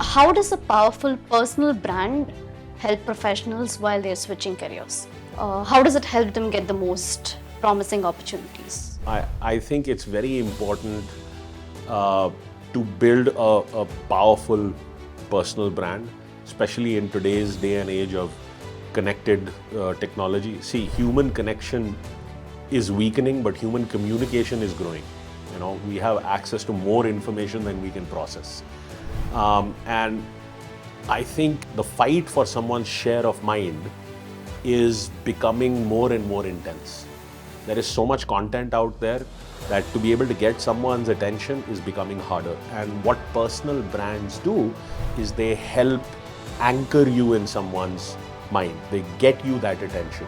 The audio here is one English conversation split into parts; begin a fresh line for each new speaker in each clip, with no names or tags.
how does a powerful personal brand help professionals while they're switching careers? How does it help them get the most promising opportunities?
I think it's very important to build a powerful personal brand, especially in today's day and age of connected technology. See, human connection is weakening, but human communication is growing. You know, we have access to more information than we can process. And I think the fight for someone's share of mind is becoming more and more intense. There is so much content out there that to be able to get someone's attention is becoming harder. And what personal brands do is they help anchor you in someone's mind. They get you that attention.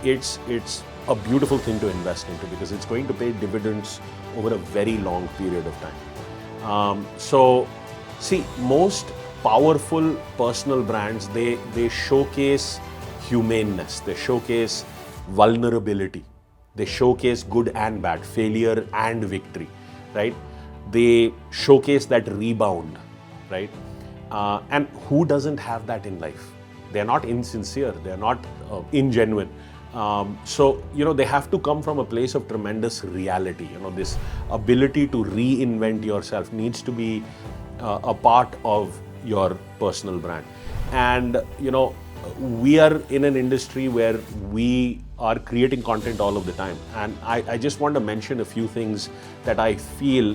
It's a beautiful thing to invest into because it's going to pay dividends over a very long period of time. So, see, most powerful personal brands, they showcase humaneness, they showcase vulnerability, they showcase good and bad, failure and victory, right? They showcase that rebound, right? And who doesn't have that in life? They're not insincere, they're not ingenuine. So, you know, they have to come from a place of tremendous reality. You know, this ability to reinvent yourself needs to be a part of your personal brand. And, you know, we are in an industry where we are creating content all of the time. And I just want to mention a few things that I feel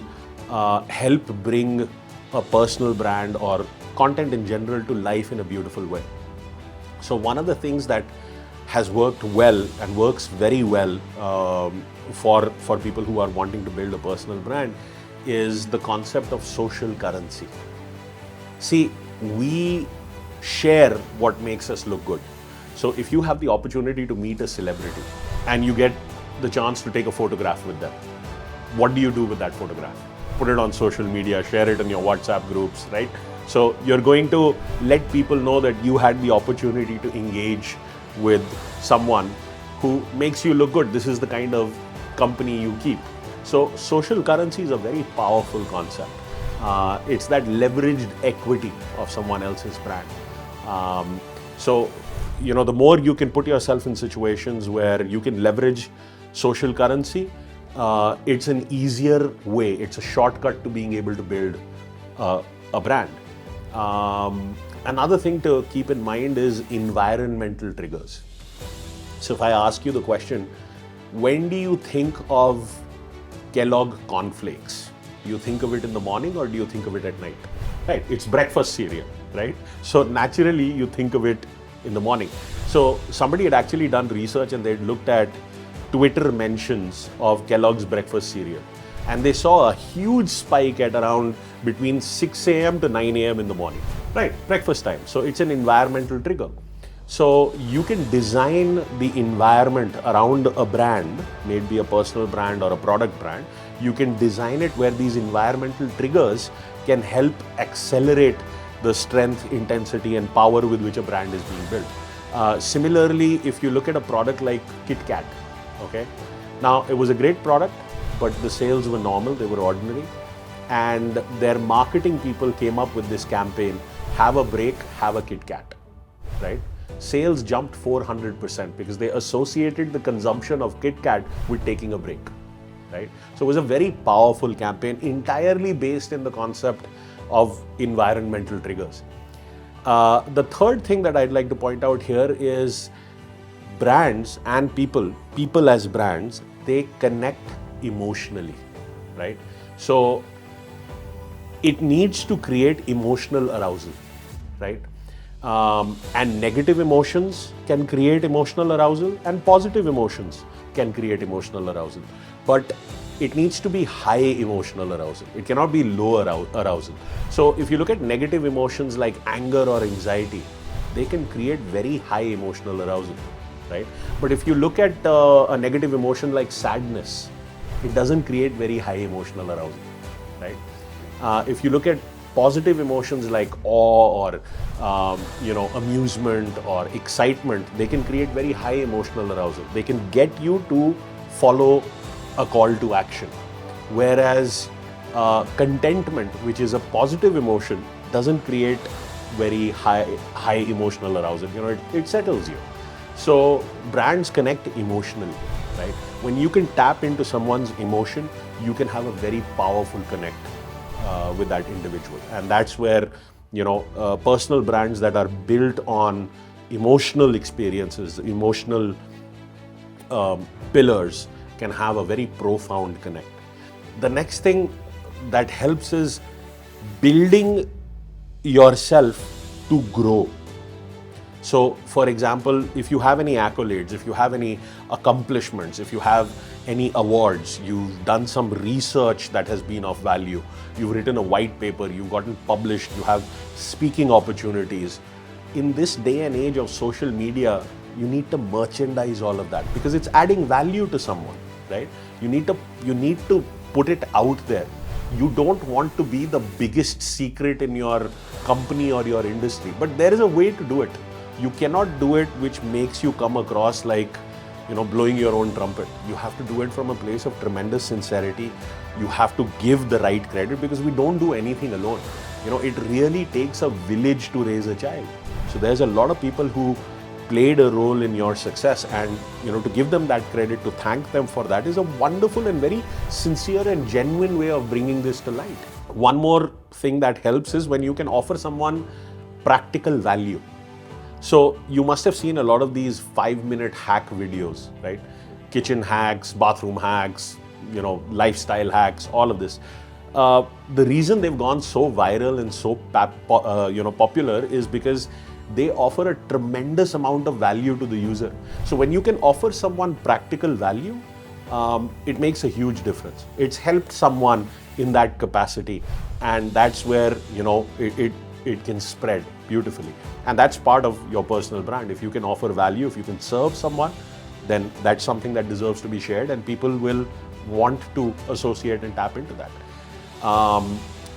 help bring a personal brand or content in general to life in a beautiful way. So one of the things that has worked well and works very well for people who are wanting to build a personal brand is the concept of social currency. See, we share what makes us look good. So if you have the opportunity to meet a celebrity and you get the chance to take a photograph with them, what do you do with that photograph? Put it on social media, share it in your WhatsApp groups, right? So you're going to let people know that you had the opportunity to engage with someone who makes you look good. This is the kind of company you keep. So social currency is a very powerful concept. It's that leveraged equity of someone else's brand. So, you know, the more you can put yourself in situations where you can leverage social currency, it's an easier way, it's a shortcut to being able to build a brand. Another thing to keep in mind is environmental triggers. So if I ask you the question, when do you think of Kellogg cornflakes? Do you think of it in the morning or do you think of it at night? Right, it's breakfast cereal, right? So naturally you think of it in the morning. So somebody had actually done research and they'd looked at Twitter mentions of Kellogg's breakfast cereal. And they saw a huge spike at around between 6 a.m. to 9 a.m. in the morning. Right, breakfast time. So it's an environmental trigger. So you can design the environment around a brand, maybe a personal brand or a product brand. You can design it where these environmental triggers can help accelerate the strength, intensity, and power with which a brand is being built. Similarly, if you look at a product like KitKat, okay? Now, it was a great product, but the sales were normal, they were ordinary. And their marketing people came up with this campaign, have a break, have a KitKat, right? Sales jumped 400% because they associated the consumption of KitKat with taking a break, right? So it was a very powerful campaign, entirely based in the concept of environmental triggers. The third thing that I'd like to point out here is brands and people as brands, they connect emotionally, right? So it needs to create emotional arousal, right? And negative emotions can create emotional arousal and positive emotions can create emotional arousal. But it needs to be high emotional arousal. It cannot be low arousal. So if you look at negative emotions like anger or anxiety, they can create very high emotional arousal, right? But if you look at a negative emotion like sadness, it doesn't create very high emotional arousal, right? If you look at positive emotions like awe or amusement or excitement, they can create very high emotional arousal. They can get you to follow a call to action. Whereas Contentment, which is a positive emotion, doesn't create very high emotional arousal. It settles you. So brands connect emotionally, right? When you can tap into someone's emotion, you can have a very powerful connect with that individual, and that's where personal brands that are built on emotional experiences, emotional pillars, can have a very profound connect. The next thing that helps is building yourself to grow. So, for example, if you have any accolades, if you have any accomplishments, if you have any awards, you've done some research that has been of value, you've written a white paper, you've gotten published, you have speaking opportunities. In this day and age of social media, you need to merchandise all of that because it's adding value to someone, right? You need to put it out there. You don't want to be the biggest secret in your company or your industry, but there is a way to do it. You cannot do it which makes you come across like, blowing your own trumpet. You have to do it from a place of tremendous sincerity. You have to give the right credit because we don't do anything alone. It really takes a village to raise a child. So there's a lot of people who played a role in your success, and to give them that credit, to thank them for that, is a wonderful and very sincere and genuine way of bringing this to light. One more thing that helps is when you can offer someone practical value. So you must have seen a lot of these 5-minute hack videos, right? Kitchen hacks, bathroom hacks, lifestyle hacks, all of this. The reason they've gone so viral and so popular is because they offer a tremendous amount of value to the user. So when you can offer someone practical value, it makes a huge difference. It's helped someone in that capacity, and that's where it can spread beautifully. And that's part of your personal brand. If you can offer value, if you can serve someone, then that's something that deserves to be shared, and people will want to associate and tap into that.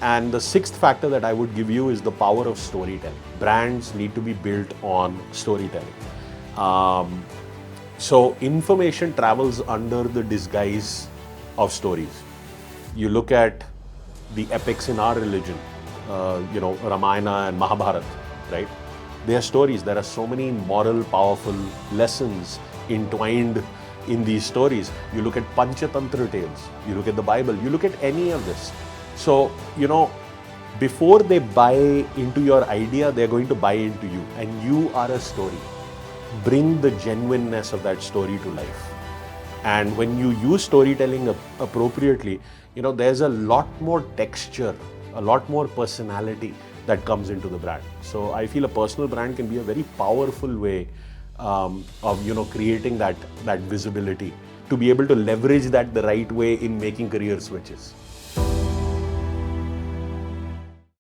And the sixth factor that I would give you is the power of storytelling. Brands need to be built on storytelling. So information travels under the disguise of stories. You look at the epics in our religion, Ramayana and Mahabharata, right? They are stories. There are so many moral, powerful lessons entwined in these stories. You look at Panchatantra tales, you look at the Bible, you look at any of this. So, before they buy into your idea, they're going to buy into you, and you are a story. Bring the genuineness of that story to life. And when you use storytelling appropriately, there's a lot more texture, a lot more personality that comes into the brand. So I feel a personal brand can be a very powerful way of creating that visibility, to be able to leverage that the right way in making career switches.